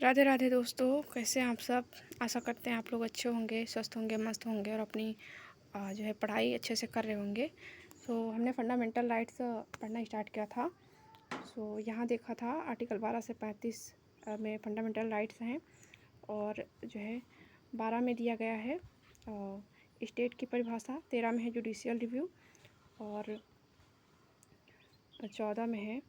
राधे राधे दोस्तों, कैसे हैं आप सब। आशा करते हैं आप लोग अच्छे होंगे, स्वस्थ होंगे, मस्त होंगे और अपनी जो है पढ़ाई अच्छे से कर रहे होंगे। सो हमने फंडामेंटल राइट्स पढ़ना स्टार्ट किया था। सो यहाँ देखा था आर्टिकल 12 से 35 में फंडामेंटल राइट्स हैं और जो है 12 में दिया गया है स्टेट की परिभाषा, 13 में है जुडिशियल रिव्यू और 14 में है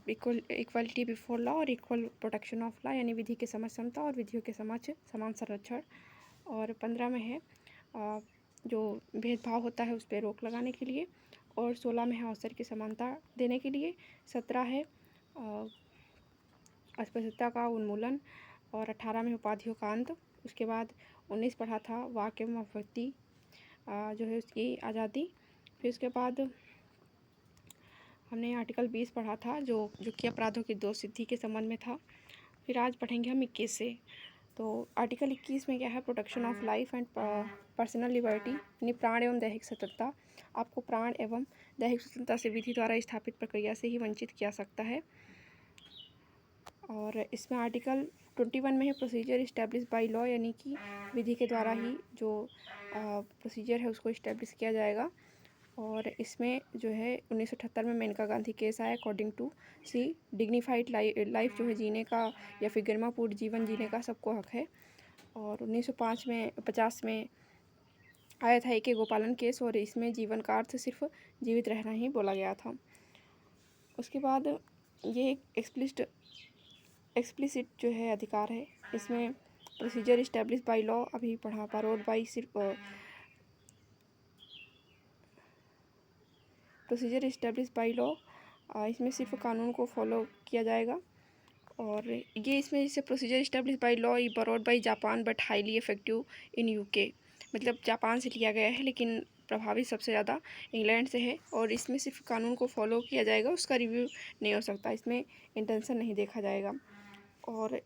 इक्वलिटी बिफोर लॉ और इक्वल प्रोटेक्शन ऑफ लॉ, यानी विधि के समक्ष समता और विधियों के समक्ष समान संरक्षण। और 15 में है जो भेदभाव होता है उस पर रोक लगाने के लिए। और 16 में है अवसर की समानता देने के लिए। 17 है अस्पृश्यता का उन्मूलन और 18 में उपाधियों का अंत। उसके बाद 19 पढ़ा था वाक्य एवं अभिव्यक्ति जो है उसकी आज़ादी। फिर उसके बाद हमने आर्टिकल 20 पढ़ा था जो कि अपराधों की दोष सिद्धि के संबंध में था। फिर आज पढ़ेंगे हम 21 से। तो आर्टिकल 21 में क्या है, protection of life and personal liberty, यानी प्राण एवं दैहिक स्वतंत्रता। आपको प्राण एवं दैहिक स्वतंत्रता से विधि द्वारा स्थापित प्रक्रिया से ही वंचित किया सकता है। और इसमें आर्टिकल 21 में है प्रोसीजर इस्टेब्लिश बाय लॉ, यानी कि विधि के द्वारा ही जो प्रोसीजर है उसको इस्टेब्लिश किया जाएगा। और इसमें जो है 1978 में मेनका गांधी केस आया अकॉर्डिंग टू सी डिग्निफाइड लाइफ जो है जीने का या फिर गरिमापूर्ण जीवन जीने का सबको हक है। और 1950 में आया था AK गोपालन केस और इसमें जीवन का अर्थ सिर्फ जीवित रहना ही बोला गया था। उसके बाद ये एक एक्सप्लिसिट जो है अधिकार है, इसमें प्रोसीजर इस्टेब्लिश बाय लॉ अभी पढ़ा, पैरोड बाय सिर्फ प्रोसीजर इस्टेब्लिश बाय लॉ, इसमें सिर्फ कानून को फॉलो किया जाएगा। और ये इसमें जैसे procedure establish by law burrowed by Japan but highly effective in UK, मतलब जापान से लिया गया है लेकिन प्रभावी सबसे ज़्यादा इंग्लैंड से है। और इसमें सिर्फ कानून को फॉलो किया जाएगा, उसका रिव्यू नहीं हो सकता, इसमें इंटेंशन नहीं देखा जाएगा। और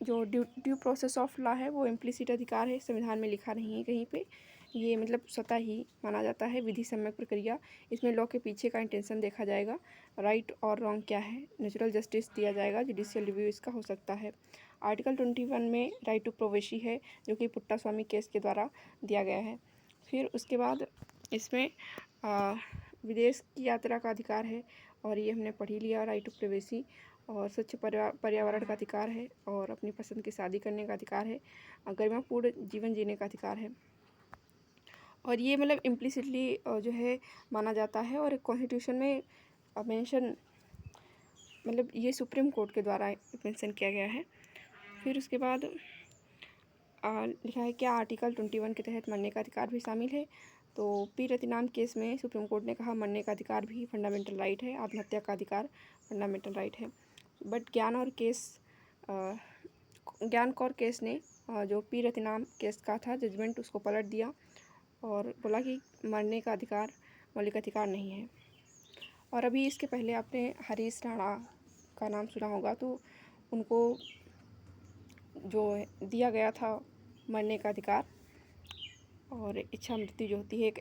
जो ड्यू प्रोसेस ऑफ लॉ है वो इम्प्लिसिट अधिकार है, संविधान में लिखा नहीं है कहीं पे, ये मतलब स्वतः ही माना जाता है विधि सम्यक प्रक्रिया। इसमें लॉ के पीछे का इंटेंशन देखा जाएगा, राइट और रॉन्ग क्या है, नेचुरल जस्टिस दिया जाएगा, जुडिशियल रिव्यू इसका हो सकता है। आर्टिकल 21 में राइट टू प्रोवेसी है जो कि पुट्टा स्वामी केस के द्वारा दिया गया है। फिर उसके बाद इसमें विदेश की यात्रा का अधिकार है और ये हमने पढ़ ही लिया, राइट टू प्राइवेसी। और स्वच्छ पर्यावरण का अधिकार है और अपनी पसंद की शादी करने का अधिकार है, गरिमापूर्ण जीवन जीने का अधिकार है। और ये मतलब इम्प्लिसिटली जो है माना जाता है और कॉन्स्टिट्यूशन में मेंशन, मतलब ये सुप्रीम कोर्ट के द्वारा मेंशन किया गया है। फिर उसके बाद लिखा है क्या आर्टिकल 21 के तहत मरने का अधिकार भी शामिल है। तो पी रतिनाम केस में सुप्रीम कोर्ट ने कहा मरने का अधिकार भी फंडामेंटल राइट है, आत्महत्या का अधिकार फंडामेंटल राइट है। बट ज्ञान कौर केस ने जो पी रतिनाम केस का था जजमेंट उसको पलट दिया और बोला कि मरने का अधिकार मौलिक अधिकार नहीं है। और अभी इसके पहले आपने हरीश राणा का नाम सुना होगा, तो उनको जो दिया गया था मरने का अधिकार, और इच्छा मृत्यु जो होती है, एक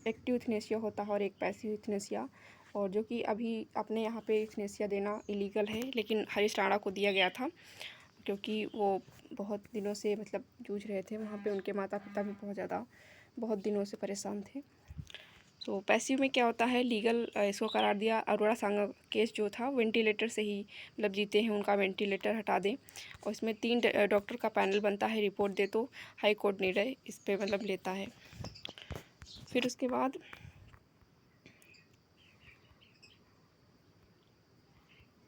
एक्टिव यूथनेसिया होता है और एक पैसिव यूथनेसिया, और जो कि अभी अपने यहाँ पे यूथनेसिया देना इलीगल है, लेकिन हरीश राणा को दिया गया था क्योंकि वो बहुत दिनों से मतलब जूझ रहे थे वहाँ पे, उनके माता पिता भी बहुत दिनों से परेशान थे। तो पैसिव में क्या होता है, लीगल इसको करार दिया। अरोड़ा सांगा केस जो था वेंटिलेटर से ही मतलब जीते हैं, उनका वेंटिलेटर हटा दें और इसमें 3 डॉक्टर का पैनल बनता है, रिपोर्ट दे तो हाई कोर्ट निर्णय इस पर मतलब लेता है। फिर उसके बाद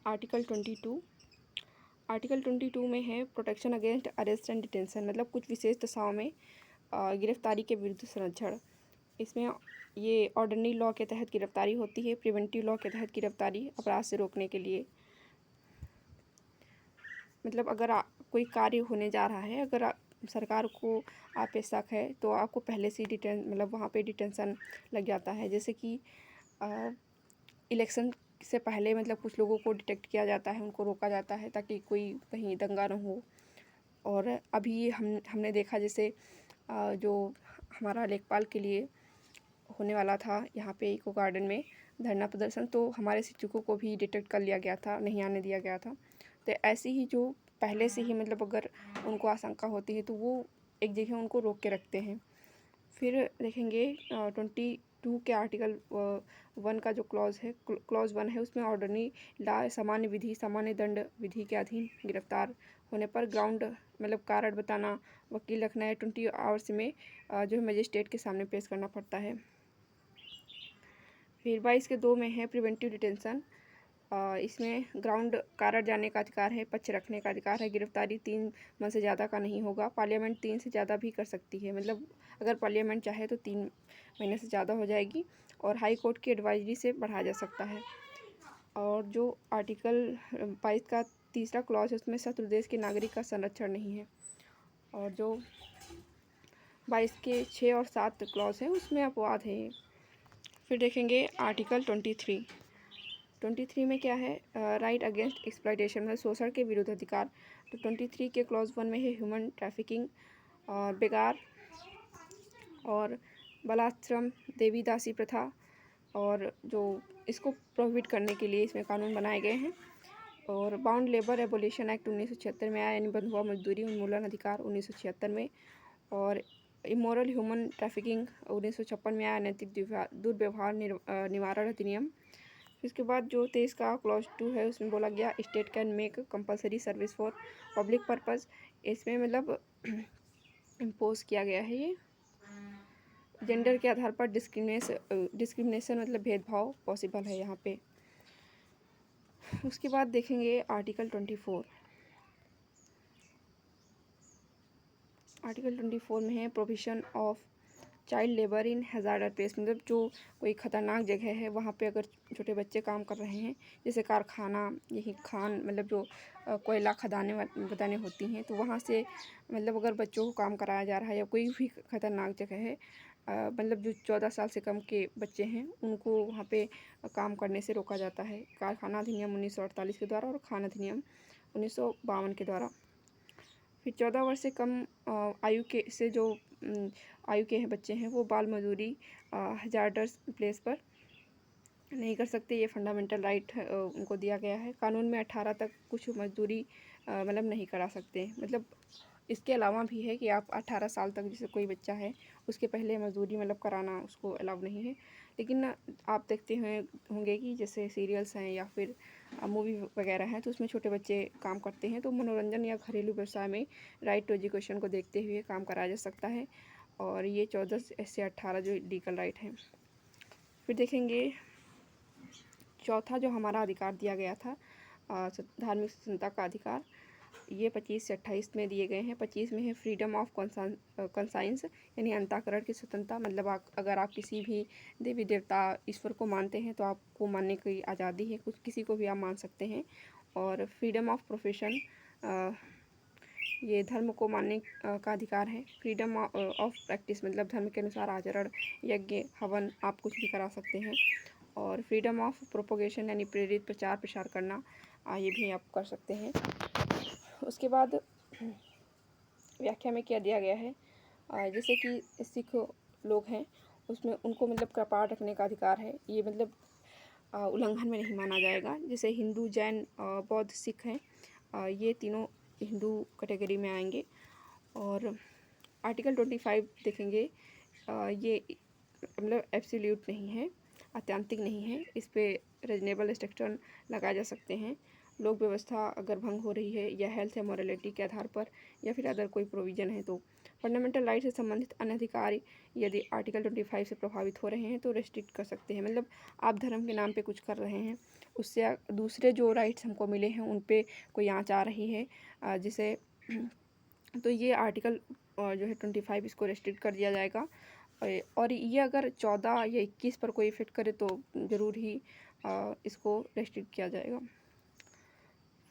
आर्टिकल 22 में है protection against arrest and detention, मतलब कुछ विशेष दशाओं में गिरफ्तारी के विरुद्ध संरक्षण। इसमें ये ऑर्डिनरी लॉ के तहत गिरफ्तारी होती है, प्रिवेंटिव लॉ के तहत गिरफ्तारी अपराध से रोकने के लिए। मतलब अगर कोई कार्य होने जा रहा है, अगर सरकार को आप पे शक है तो आपको पहले से मतलब वहाँ पे डिटेंशन लग जाता है। जैसे कि इलेक्शन से पहले मतलब कुछ लोगों को डिटेक्ट किया जाता है, उनको रोका जाता है ताकि कोई कहीं दंगा न हो। और अभी हमने देखा जैसे जो हमारा लेखपाल के लिए होने वाला था यहाँ पे इको गार्डन में धरना प्रदर्शन, तो हमारे शिक्षकों को भी डिटेक्ट कर लिया गया था, नहीं आने दिया गया था। तो ऐसी ही जो पहले से ही मतलब अगर उनको आशंका होती है तो वो एक जगह उनको रोक के रखते हैं। फिर देखेंगे 22 के आर्टिकल 1 का जो क्लॉज है, क्लॉज 1 है, उसमें ऑर्डरली ला सामान्य विधि सामान्य दंड विधि के अधीन गिरफ्तार होने पर ग्राउंड मतलब कारण बताना, वकील रखना है, 20 आवर्स में जो है मजिस्ट्रेट के सामने पेश करना पड़ता है। फिर 22 के 2 में है प्रिवेंटिव डिटेंशन। इसमें ग्राउंड कारण जाने का अधिकार है, पक्ष रखने का अधिकार है, गिरफ्तारी 3 माह से ज़्यादा का नहीं होगा, पार्लियामेंट 3 से ज़्यादा भी कर सकती है, मतलब अगर पार्लियामेंट चाहे तो 3 महीने से ज़्यादा हो जाएगी, और हाई कोर्ट की एडवाइजरी से बढ़ाया जा सकता है। और जो आर्टिकल 22 का तीसरा क्लॉज है उसमें शत्रु देश के नागरिक का संरक्षण नहीं है। और जो 22 के 6 और 7 क्लॉज है उसमें अपवाद है। फिर देखेंगे आर्टिकल 23 में क्या है, राइट अगेंस्ट एक्सप्लॉयटेशन मतलब शोषण के विरुद्ध अधिकार। तो 23 के क्लॉज 1 में है ह्यूमन ट्रैफिकिंग और बेगार और बालाश्रम देवी दासी प्रथा, और जो इसको प्रोहिबिट करने के लिए इसमें कानून बनाए गए हैं। और बाउंड लेबर एबोलिशन एक्ट 1976 में आया, यानी बंधुआ मजदूरी उन्मूलन अधिकार 1976 में। और इमोरल ह्यूमन ट्रैफिकिंग 1956 में आया, नैतिक दुर्व्यवहार निवारण अधिनियम। इसके बाद जो 23 का क्लॉज 2 है उसमें बोला गया state can make compulsory service for public purpose. इसमें मतलब इम्पोज किया गया है ये जेंडर के आधार पर डिस्क्रिमिनेशन मतलब भेदभाव पॉसिबल है यहाँ पे। उसके बाद देखेंगे आर्टिकल 24 में है provision of child labour in hazards place, मतलब जो कोई ख़तरनाक जगह है वहाँ पे अगर छोटे बच्चे काम कर रहे हैं, जैसे कारखाना, यही खान मतलब जो कोयला खदानें होती हैं, तो वहाँ से मतलब अगर बच्चों को काम कराया जा रहा है या कोई भी ख़तरनाक जगह है, मतलब जो 14 साल से कम के बच्चे हैं उनको वहाँ पे काम करने से रोका जाता है, कारखाना अधिनियम 1948 के द्वारा और खान अधिनियम 1952 के द्वारा। फिर 14 वर्ष से कम आयु के बच्चे हैं वो बाल मजदूरी हजार्डस प्लेस पर नहीं कर सकते, ये फंडामेंटल राइट उनको दिया गया है। कानून में 18 तक कुछ मजदूरी मतलब नहीं करा सकते, मतलब इसके अलावा भी है कि आप 18 साल तक जैसे कोई बच्चा है उसके पहले मजदूरी मतलब कराना उसको अलाउ नहीं है। लेकिन आप देखते होंगे कि जैसे सीरियल्स हैं या फिर मूवी वगैरह हैं तो उसमें छोटे बच्चे काम करते हैं, तो मनोरंजन या घरेलू व्यवसाय में राइट टू एजुकेशन को देखते हुए काम कराया जा सकता है, और ये 14 से 18 जो लीगल राइट है। फिर देखेंगे चौथा जो हमारा अधिकार दिया गया था धार्मिक स्वतंत्रता का अधिकार, ये 25 से 28 में दिए गए हैं। 25 में है फ्रीडम ऑफ कंसाइंस यानी अंतःकरण की स्वतंत्रता, मतलब अगर आप किसी भी देवी देवता ईश्वर को मानते हैं तो आपको मानने की आज़ादी है, कुछ किसी को भी आप मान सकते हैं। और फ्रीडम ऑफ प्रोफेशन, ये धर्म को मानने का अधिकार है। फ्रीडम ऑफ प्रैक्टिस मतलब धर्म के अनुसार आचरण, यज्ञ, हवन आप कुछ भी करा सकते हैं। और फ्रीडम ऑफ प्रोपोगेशन यानी प्रेरित प्रचार प्रसार करना, ये भी आप कर सकते हैं। उसके बाद व्याख्या में क्या दिया गया है, जैसे कि सिख लोग हैं उसमें उनको मतलब कपाट रखने का अधिकार है, ये मतलब उल्लंघन में नहीं माना जाएगा। जैसे हिंदू, जैन, बौद्ध, सिख हैं, ये तीनों हिंदू कैटेगरी में आएंगे। और आर्टिकल 25 देखेंगे, ये मतलब एब्सोल्यूट नहीं है, आत्यांतिक नहीं है, इस पर रीजनेबल रिस्ट्रिक्शन लगाए जा सकते हैं। लोक व्यवस्था अगर भंग हो रही है या हेल्थ या मोरालिटी के आधार पर या फिर अदर कोई प्रोविज़न है तो। फंडामेंटल राइट से संबंधित अन्य अधिकार यदि आर्टिकल 25 से प्रभावित हो रहे हैं तो रेस्ट्रिक्ट कर सकते हैं, मतलब आप धर्म के नाम पे कुछ कर रहे हैं उससे दूसरे जो राइट्स हमको मिले हैं उन पे कोई आँच आ रही है, जिसे तो ये आर्टिकल जो है 25 इसको रेस्ट्रिक्ट कर दिया जाएगा। और ये अगर 14 या 21 पर कोई इफेक्ट करे तो ज़रूर ही इसको रेस्ट्रिक्ट किया जाएगा।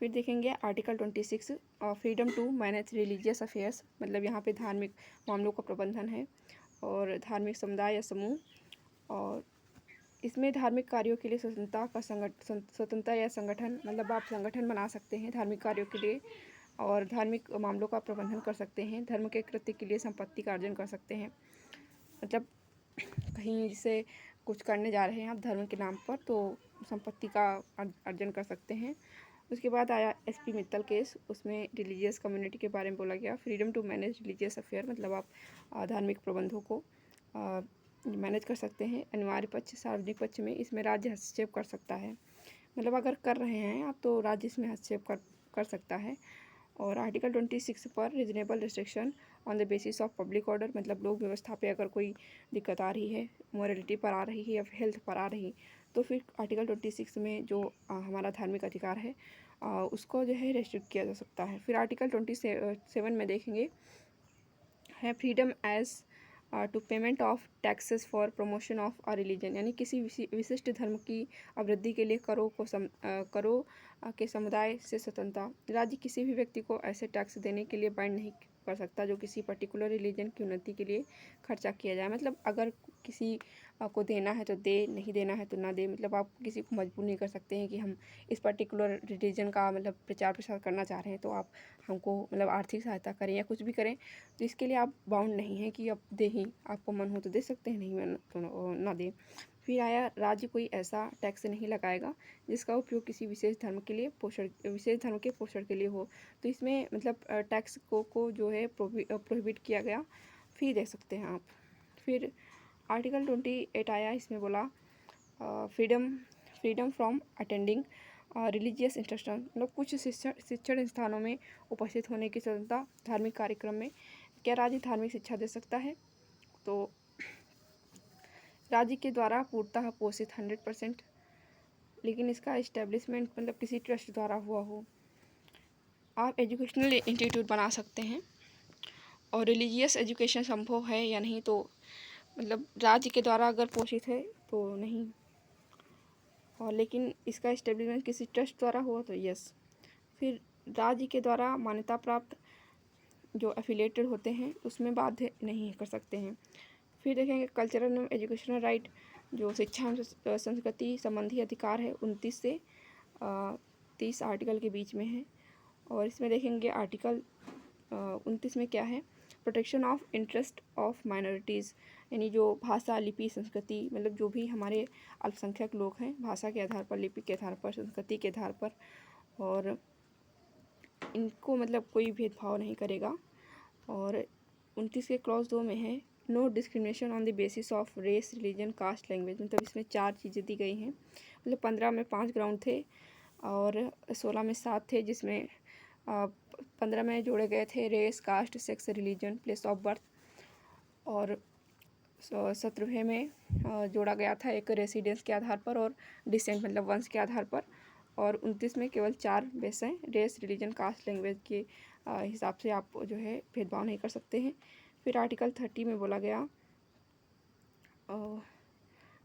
फिर देखेंगे article 26 freedom to manage religious affairs, मतलब यहाँ पे धार्मिक मामलों का प्रबंधन है और धार्मिक समुदाय या समूह, और इसमें धार्मिक कार्यों के लिए स्वतंत्रता या संगठन, मतलब आप संगठन बना सकते हैं धार्मिक कार्यों के लिए और धार्मिक मामलों का प्रबंधन कर सकते हैं, धर्म के कृत्य के लिए संपत्ति का अर्जन कर सकते हैं, मतलब कहीं से कुछ करने जा रहे हैं आप धर्म के नाम पर तो संपत्ति का अर्जन कर सकते हैं। उसके बाद आया SP मित्तल केस, उसमें रिलीजियस कम्युनिटी के बारे में बोला गया। Freedom to manage religious affair, मतलब आप धार्मिक प्रबंधों को मैनेज कर सकते हैं। अनिवार्य पक्ष, सार्वजनिक पक्ष में इसमें राज्य हस्तक्षेप कर सकता है, मतलब अगर कर रहे हैं आप तो राज्य इसमें हस्तक्षेप कर सकता है। और आर्टिकल 26 पर reasonable restriction on the basis of public order, मतलब लोक व्यवस्था पे अगर कोई दिक्कत आ रही है, मोरलिटी पर आ रही है या हेल्थ पर आ रही, तो फिर आर्टिकल 26 में जो हमारा धार्मिक अधिकार है उसको जो है रेस्ट्रिक्ट किया जा सकता है। फिर आर्टिकल 27 में देखेंगे है freedom as to payment of taxes for promotion of a religion, यानी किसी विशिष्ट धर्म की अभिवृद्धि के लिए करों के समुदाय से स्वतंत्रता। राज्य किसी भी व्यक्ति को ऐसे टैक्स देने के लिए बाइंड नहीं कर सकता जो किसी पर्टिकुलर रिलीजन की उन्नति के लिए खर्चा किया जाए। मतलब अगर किसी को देना है तो दे, नहीं देना है तो ना दे, मतलब आप किसी को मजबूर नहीं कर सकते हैं कि हम इस पर्टिकुलर रिलीजन का मतलब प्रचार प्रसार करना चाह रहे हैं तो आप हमको मतलब आर्थिक सहायता करें या कुछ भी करें, तो इसके लिए आप बाउंड नहीं हैं कि आप दे ही, आपको मन हो तो दे सकते हैं, नहीं मन तो ना दें। फिर आया राज्य कोई ऐसा टैक्स नहीं लगाएगा जिसका उपयोग किसी विशेष धर्म के पोषण के लिए हो, तो इसमें मतलब टैक्स को जो है प्रोहिबिट किया गया। फिर देख सकते हैं आप। फिर आर्टिकल 28 आया, इसमें बोला freedom from attending religious instruction, मतलब कुछ शिक्षण स्थानों में उपस्थित होने की स्वतंत्रता। धार्मिक कार्यक्रम में क्या राज्य धार्मिक शिक्षा दे सकता है? तो राज्य के द्वारा पूर्णतः पोषित 100%, लेकिन इसका इस्टेब्लिशमेंट मतलब किसी ट्रस्ट द्वारा हुआ हो। आप एजुकेशनल इंस्टीट्यूट बना सकते हैं। और रिलीजियस एजुकेशन संभव है या नहीं, तो मतलब राज्य के द्वारा अगर पोषित है तो नहीं, और लेकिन इसका इस्टेब्लिशमेंट किसी ट्रस्ट द्वारा हुआ तो यस। फिर राज्य के द्वारा मान्यता प्राप्त जो एफिलेटेड होते हैं उसमें बाध्य नहीं कर सकते हैं। फिर देखेंगे कल्चरल एवं एजुकेशनल राइट, जो शिक्षा एवं संस्कृति संबंधी अधिकार है 29 से 30 आर्टिकल के बीच में है। और इसमें देखेंगे आर्टिकल 29 में क्या है, protection of interest of minorities, यानी जो भाषा, लिपि, संस्कृति, मतलब जो भी हमारे अल्पसंख्यक लोग हैं, भाषा के आधार पर, लिपि के आधार पर, संस्कृति के आधार पर, और इनको मतलब कोई भेदभाव नहीं करेगा। और 29 के क्लॉज 2 में है no discrimination on the basis of race, religion, caste, language, मतलब इसमें 4 चीज़ें दी गई हैं। मतलब 15 में 5 ग्राउंड थे और 16 में 7 थे, जिसमें 15 में जोड़े गए थे race, caste, sex, religion, place of birth. और 17वें में जोड़ा गया था एक रेसिडेंस के आधार पर और डिसेंट मतलब वंश के आधार पर। और 29 में केवल 4 बेस हैं, रेस, रिलीजन, कास्ट, लैंग्वेज के हिसाब से आप जो है भेदभाव नहीं कर सकते हैं। फिर आर्टिकल 30 में बोला गया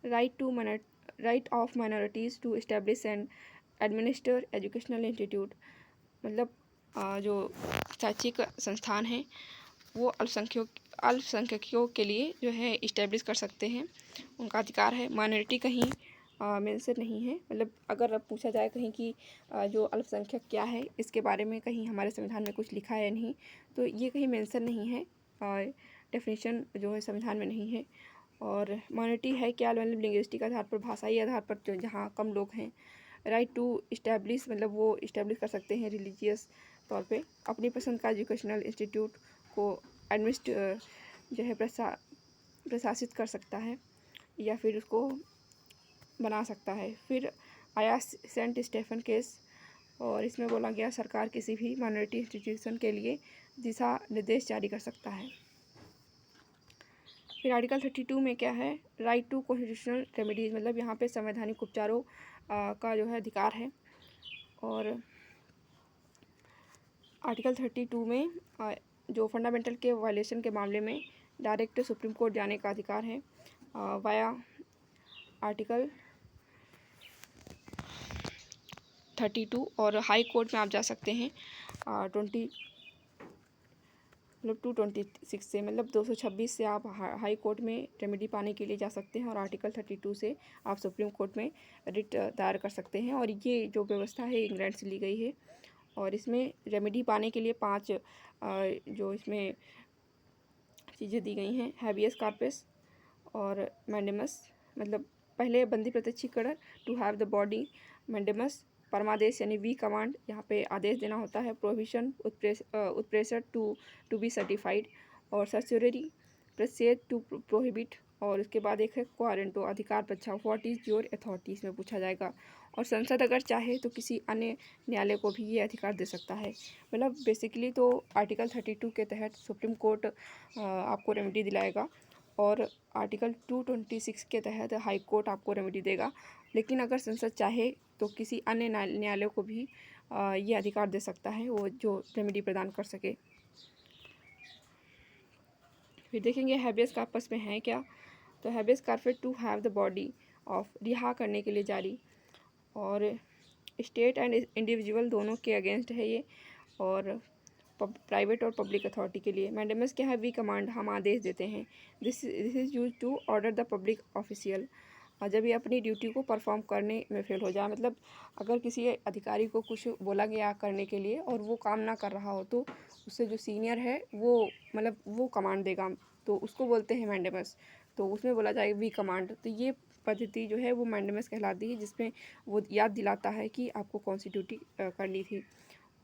right of minorities to establish and administer educational institute, मतलब जो शैक्षिक संस्थान हैं वो अल्पसंख्यकों के लिए जो है इस्टेब्लिश कर सकते हैं, उनका अधिकार है। माइनॉरिटी कहीं मेंशन नहीं है, मतलब अगर अब पूछा जाए कहीं कि जो अल्पसंख्यक क्या है, इसके बारे में कहीं हमारे संविधान में कुछ लिखा है या नहीं, तो ये कहीं मेंशन नहीं है, डेफिनेशन जो है संविधान में नहीं है। और माइनॉरिटी है क्या, मतलब लिंग्विस्टिक आधार पर, भाषाई आधार पर, जो जहाँ कम लोग हैं। राइट टू इस्टेब्लिश, मतलब वो इस्टेब्लिश कर सकते हैं रिलीजियस तौर पे अपनी पसंद का एजुकेशनल इंस्टीट्यूट को जो है प्रशासित कर सकता है या फिर उसको बना सकता है। फिर आया सेंट स्टेफन केस, और इसमें बोला गया सरकार किसी भी माइनॉरिटी इंस्टीट्यूशन के लिए दिशा निर्देश जारी कर सकता है। फिर आर्टिकल 32 में क्या है, राइट टू कॉन्स्टिट्यूशनल रेमेडीज, मतलब यहाँ पे संवैधानिक उपचारों का जो है अधिकार है। और आर्टिकल 32 में जो फंडामेंटल के वायलेशन के मामले में डायरेक्ट सुप्रीम कोर्ट जाने का अधिकार है वाया आर्टिकल 32, और हाई कोर्ट में आप जा सकते हैं 226 से, मतलब 226 से आप हाई कोर्ट में रेमेडी पाने के लिए जा सकते हैं, और आर्टिकल 32 से आप सुप्रीम कोर्ट में रिट दायर कर सकते हैं। और ये जो व्यवस्था है इंग्लैंड से ली गई है, और इसमें रेमेडी पाने के लिए 5 जो इसमें चीज़ें दी गई हैं, हैबियस कॉर्पस और मैंडेमस, मतलब पहले बंदी प्रत्यक्षीकरण to have the body mandamus, परमादेश यानी वी कमांड, यहाँ पे आदेश देना होता है। प्रोहिबिशन उत्प्रेषण टू बी सर्टिफाइड, और सर्चुररी प्रसेज टू प्रोहिबिट, और उसके बाद एक है क्वारंटो अधिकार बचाओ, व्हाट इज़ योर अथॉरिटी, इसमें पूछा जाएगा। और संसद अगर चाहे तो किसी अन्य न्यायालय को भी ये अधिकार दे सकता है। मतलब बेसिकली तो आर्टिकल 32 के तहत सुप्रीम कोर्ट आपको रेमेडी दिलाएगा, और आर्टिकल 226 के तहत हाई कोर्ट आपको रेमेडी देगा। लेकिन अगर संसद चाहे तो किसी अन्य न्यायालय को भी ये अधिकार दे सकता है, वो जो रेमेडी प्रदान कर सके। फिर देखेंगे हैबियस कॉर्पस में है क्या। तो habeas corpus to have the body of, रिहा करने के लिए जारी, और स्टेट एंड इंडिविजुअल दोनों के अगेंस्ट है ये, और प्राइवेट और पब्लिक अथॉरिटी के लिए। मैंडेमस क्या है, वी कमांड, हम आदेश देते हैं। This is use to order the public official, और जब ये अपनी ड्यूटी को परफॉर्म करने में फेल हो जाए, मतलब अगर किसी अधिकारी को कुछ बोला गया करने के लिए और वो काम ना कर रहा हो, तो उससे जो सीनियर है वो मतलब वो कमांड देगा, तो उसको बोलते हैं मैंडेमस। तो उसमें बोला जाएगा वी कमांड। तो ये पद्धति जो है वो मैंडेमस कहलाती है, जिसमें वो याद दिलाता है कि आपको कौन सी ड्यूटी करनी थी।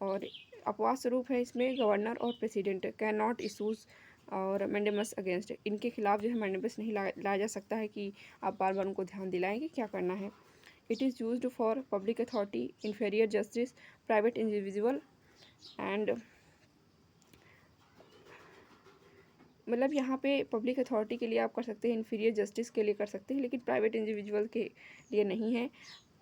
और अपवाद स्वरूप है इसमें गवर्नर और प्रेसिडेंट कैन नॉट इशूज़ और मैंडेमस अगेंस्ट, इनके खिलाफ जो है मैंडेमस नहीं लाया जा सकता है कि आप बार बार उनको ध्यान दिलाएं कि क्या करना है। It is used for public authority, inferior justice, private individual and, मतलब यहाँ पे पब्लिक अथॉरिटी के लिए आप कर सकते हैं, इन्फीरियर जस्टिस के लिए कर सकते हैं, लेकिन प्राइवेट इंडिविजुअल के लिए नहीं है,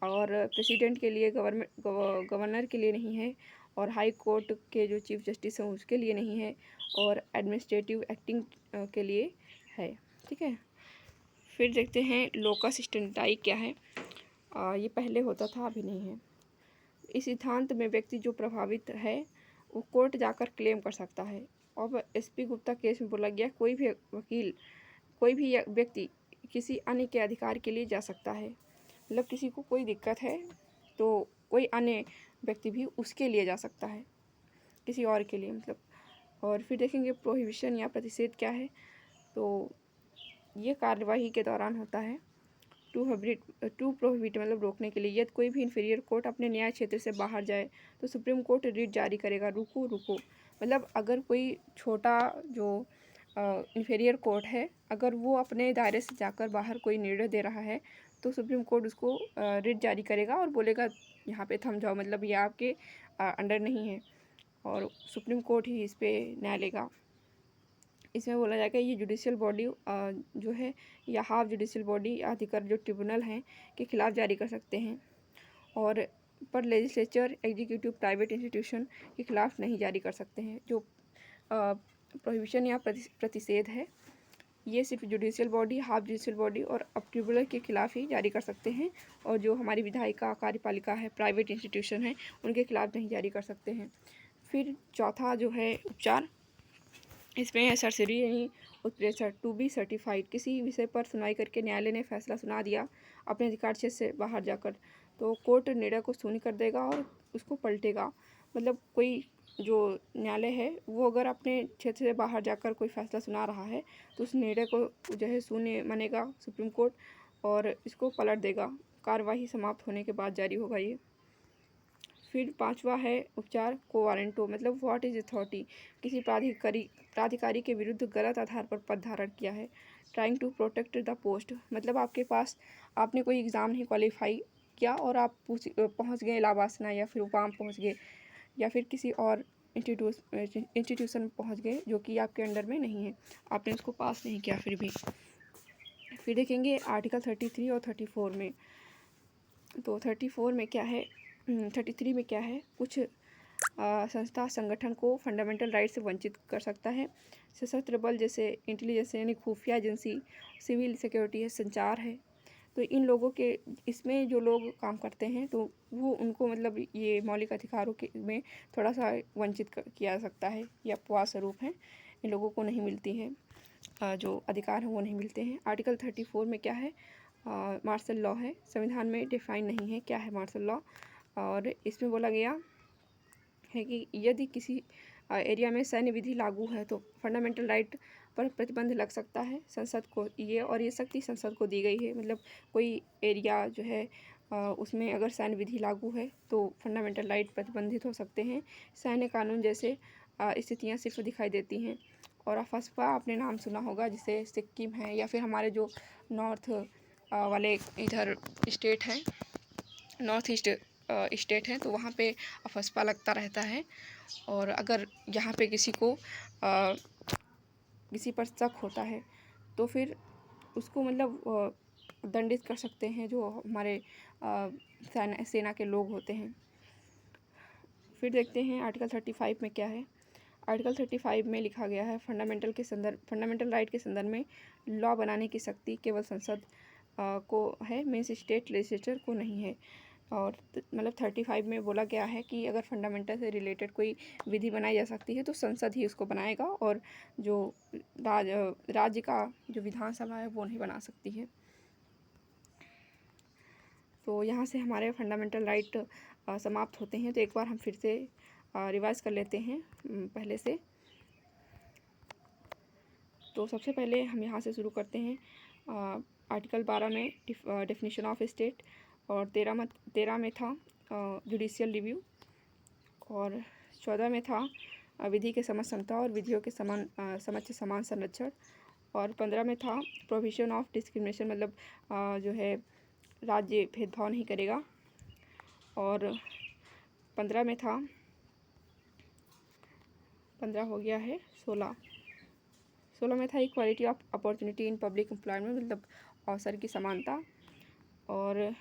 और प्रेसिडेंट के लिए, गवर्नर के लिए नहीं है, और हाई कोर्ट के जो चीफ जस्टिस हैं उसके लिए नहीं है, और एडमिनिस्ट्रेटिव एक्टिंग के लिए है। ठीक है, फिर देखते हैं लोकस स्टेंडाई क्या है। ये पहले होता था, अभी नहीं है। इस सिद्धांत में व्यक्ति जो प्रभावित है वो कोर्ट जाकर क्लेम कर सकता है। अब एसपी गुप्ता केस में बोला गया कोई भी वकील, कोई भी व्यक्ति किसी अन्य के अधिकार के लिए जा सकता है, मतलब किसी को कोई दिक्कत है तो कोई अन्य व्यक्ति भी उसके लिए जा सकता है, किसी और के लिए मतलब। और फिर देखेंगे प्रोहिबिशन या प्रतिषेध क्या है। तो ये कार्यवाही के दौरान होता है टू प्रोहिबिट, मतलब रोकने के लिए। यदि कोई भी इन्फीरियर कोर्ट अपने न्याय क्षेत्र से बाहर जाए तो सुप्रीम कोर्ट रिट जारी करेगा, रुको रुको, मतलब अगर कोई छोटा जो इन्फीरियर कोर्ट है, अगर वो अपने दायरे से जाकर बाहर कोई निर्णय दे रहा है तो सुप्रीम कोर्ट उसको रिट जारी करेगा और बोलेगा यहाँ पे थम जाओ, मतलब ये आपके अंडर नहीं है, और सुप्रीम कोर्ट ही इस पर न्याय लेगा। इसमें बोला जाएगा ये जुडिशियल बॉडी जो है या हाफ जुडिशियल बॉडी या अधिकारी जो ट्रिब्यूनल हैं के खिलाफ जारी कर सकते हैं, और पर लेजिस्लेचर, एग्जीक्यूटिव, प्राइवेट इंस्टीट्यूशन के खिलाफ नहीं जारी कर सकते हैं। जो प्रोहिबिशन या प्रतिषेध है ये सिर्फ judicial body, half judicial body और अब ट्रिब्यूनल के खिलाफ ही जारी कर सकते हैं, और जो हमारी विधायिका, कार्यपालिका है, प्राइवेट इंस्टीट्यूशन है, उनके खिलाफ नहीं जारी कर सकते हैं। फिर चौथा जो है उपचार, इसमें है सर्सरी यानी उत्प्रेषण टू बी सर्टिफाइड, किसी विषय पर सुनवाई करके न्यायालय ने फैसला सुना दिया अपने अधिकार क्षेत्र से बाहर जाकर, तो कोर्ट निर्णय को शून्य कर देगा और उसको पलटेगा। मतलब कोई जो न्यायालय है वो अगर अपने क्षेत्र से बाहर जाकर कोई फैसला सुना रहा है तो उस निर्णय को जो है शून्य मानेगा सुप्रीम कोर्ट और इसको पलट देगा। कार्यवाही समाप्त होने के बाद जारी होगा ये। फिर पांचवा है उपचार को वारंटो, मतलब व्हाट इज अथॉरिटी, किसी प्राधिकारी के विरुद्ध गलत आधार पर पद धारण किया है। Trying to protect the post, मतलब आपके पास आपने कोई एग्ज़ाम नहीं क्वालिफाई किया और आप पहुंच गए लावासना या फिर उपाम पहुंच गए या फिर किसी और इंस्टीट्यूशन में पहुंच गए जो कि आपके अंडर में नहीं है, आपने उसको पास नहीं किया फिर भी। फिर देखेंगे आर्टिकल 33 और 34 में। तो 34 में क्या है, 33 में क्या है, कुछ संस्था संगठन को फंडामेंटल राइट से वंचित कर सकता है। सशस्त्र बल जैसे इंटेलिजेंस यानी खुफिया एजेंसी, सिविल सिक्योरिटी है, संचार है, तो इन लोगों के इसमें जो लोग काम करते हैं तो वो उनको मतलब ये मौलिक अधिकारों के में थोड़ा सा वंचित किया जा सकता है, ये अपवाद स्वरूप हैं, इन लोगों को नहीं मिलती हैं जो अधिकार हैं वो नहीं मिलते हैं। आर्टिकल 34 में क्या है, मार्शल लॉ है, संविधान में डिफाइन नहीं है क्या है मार्शल लॉ, और इसमें बोला गया है कि यदि किसी एरिया में सैन्य विधि लागू है तो फंडामेंटल राइट पर प्रतिबंध लग सकता है। संसद को ये, और ये शक्ति संसद को दी गई है, मतलब कोई एरिया जो है उसमें अगर सैन्य विधि लागू है तो फंडामेंटल राइट प्रतिबंधित हो सकते हैं। सैन्य कानून जैसे स्थितियाँ सिर्फ दिखाई देती हैं। और अफस्पा आपने नाम सुना होगा, जिसे सिक्किम है या फिर हमारे जो नॉर्थ वाले इधर स्टेट हैं, नॉर्थ ईस्ट स्टेट हैं, तो वहाँ पे अफस्पा लगता रहता है। और अगर यहाँ पे किसी पर शक होता है तो फिर उसको मतलब दंडित कर सकते हैं जो हमारे सेना के लोग होते हैं। फिर देखते हैं आर्टिकल 35 में क्या है। आर्टिकल 35 में लिखा गया है फंडामेंटल राइट के संदर्भ में लॉ बनाने की शक्ति केवल संसद को है, मीन्स स्टेट लेजिस्लेचर को नहीं है। और मतलब 35 में बोला गया है कि अगर फंडामेंटल से रिलेटेड कोई विधि बनाई जा सकती है तो संसद ही उसको बनाएगा, और जो राज्य का जो विधानसभा है वो नहीं बना सकती है। तो यहाँ से हमारे फंडामेंटल राइट समाप्त होते हैं। तो एक बार हम फिर से रिवाइज कर लेते हैं पहले से। तो सबसे पहले हम यहाँ से शुरू करते हैं। आर्टिकल 12 में डेफिनेशन ऑफ स्टेट, और 13 में था जुडिशियल रिव्यू, और 14 में था विधि के समक्ष समता और विधियों के समक्ष समान संरक्षण, और 15 में था प्रोविजन ऑफ डिस्क्रिमिनेशन, मतलब जो है राज्य भेदभाव नहीं करेगा, और 15 में था 15 हो गया है 16 में था equality of opportunity in public employment, मतलब अवसर की समानता, और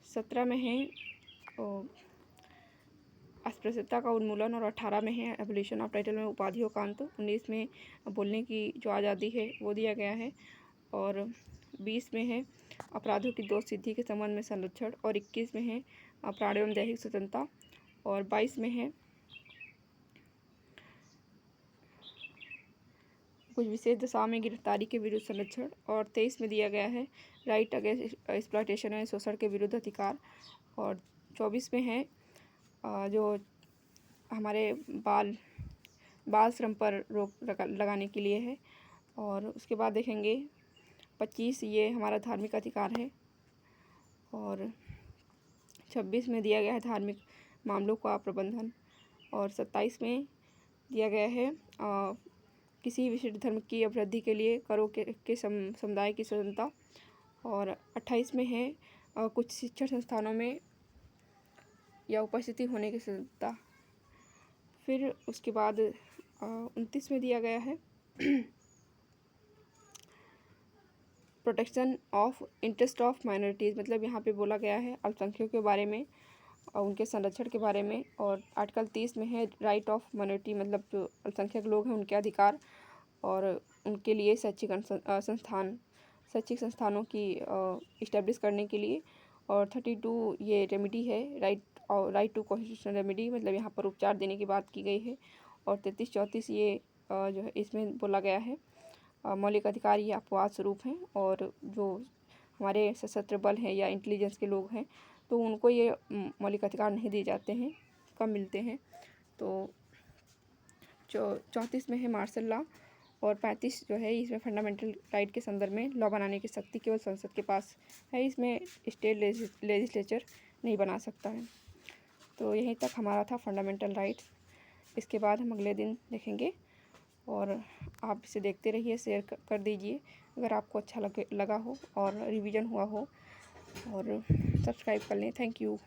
17 में है अस्पृश्यता का उन्मूलन, और 18 में है एबोलिशन ऑफ टाइटल में उपाधियों का अंत, 19 में बोलने की जो आज़ादी है वो दिया गया है, और 20 में है अपराधों की दोष सिद्धि के संबंध में संरक्षण, और 21 में है प्राण एवं दैहिक स्वतंत्रता, और 22 में है कुछ विशेष दशा में गिरफ्तारी के विरुद्ध संरक्षण, और 23 में दिया गया है राइट अगेंस्ट एक्सप्लॉयटेशन या शोषण के विरुद्ध अधिकार, और 24 में है जो हमारे बाल श्रम पर रोक लगाने के लिए है, और उसके बाद देखेंगे 25 ये हमारा धार्मिक अधिकार है, और 26 में दिया गया है धार्मिक मामलों का प्रबंधन, और 27 में दिया गया है किसी विशिष्ट धर्म की अभिवृद्धि के लिए करों के समुदाय की स्वतंत्रता, और 28 में है कुछ शिक्षण संस्थानों में या उपस्थिति होने की स्वतंत्रता। फिर उसके बाद 29 में दिया गया है protection of interest of minorities, मतलब यहाँ पे बोला गया है अल्पसंख्यकों के बारे में और उनके संरक्षण के बारे में, और आर्टिकल 30 में है राइट ऑफ माइनॉरिटी, मतलब जो अल्पसंख्यक लोग हैं उनके अधिकार और उनके लिए शैक्षिक संस्थानों की इस्टेब्लिश करने के लिए, और 32 ये रेमेडी है राइट टू कॉन्स्टिट्यूशनल रेमेडी, मतलब यहाँ पर उपचार देने की बात की गई है, और 33-34 ये जो है इसमें बोला गया है मौलिक अधिकार ये अपवाद स्वरूप हैं, और जो हमारे सशस्त्र बल हैं या इंटेलिजेंस के लोग हैं तो उनको ये मौलिक अधिकार नहीं दिए जाते हैं, कम मिलते हैं। तो 34 में है मार्शल लॉ, और 35 जो है इसमें फंडामेंटल राइट के संदर्भ में लॉ बनाने की शक्ति केवल संसद के पास है, इसमें स्टेट लेजिस्लेचर नहीं बना सकता है। तो यहीं तक हमारा था फंडामेंटल राइट। इसके बाद हम अगले दिन देखेंगे, और आप इसे देखते रहिए, शेयर कर दीजिए अगर आपको अच्छा लगा हो और रिवीजन हुआ हो, और सब्सक्राइब कर लें। Thank you.